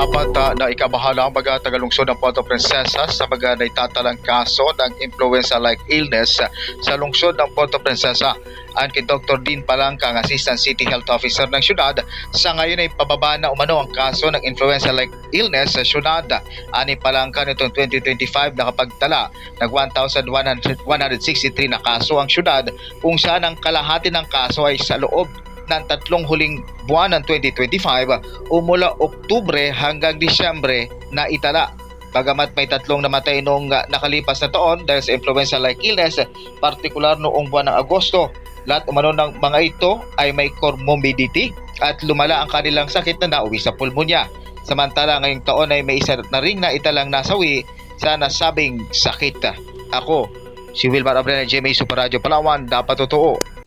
dapat na ikabahala ang mga tagalungsod ng Puerto Princesa sa mga naitatalang kaso ng influenza-like illness sa lungsod ng Puerto Princesa. Ayon kay Dr. Dean Palangka, ang Assistant City Health Officer ng syudad, sa ngayon ay pababa na umano ang kaso ng influenza-like illness sa syudad. Ani Palangka, nitong 2025 nakapagtala ng 1,163 na kaso ang syudad, kung saan ang kalahati ng kaso ay sa loob ng tatlong huling buwan ng 2025 o mula Oktubre hanggang Disyembre na itala. Bagamat may tatlong namatay noong nakalipas na taon dahil sa influenza-like illness, partikular noong buwan ng Agosto. Lahat umano ng mga ito ay may comorbidity at lumala ang kanilang sakit na nauwi sa pulmonya. Samantala ngayong taon ay may isa na ring na italang nasawi sa nasabing sakit. Ako, si Wilmar Abrena, GMA Super Radio Palawan, dapat totoo.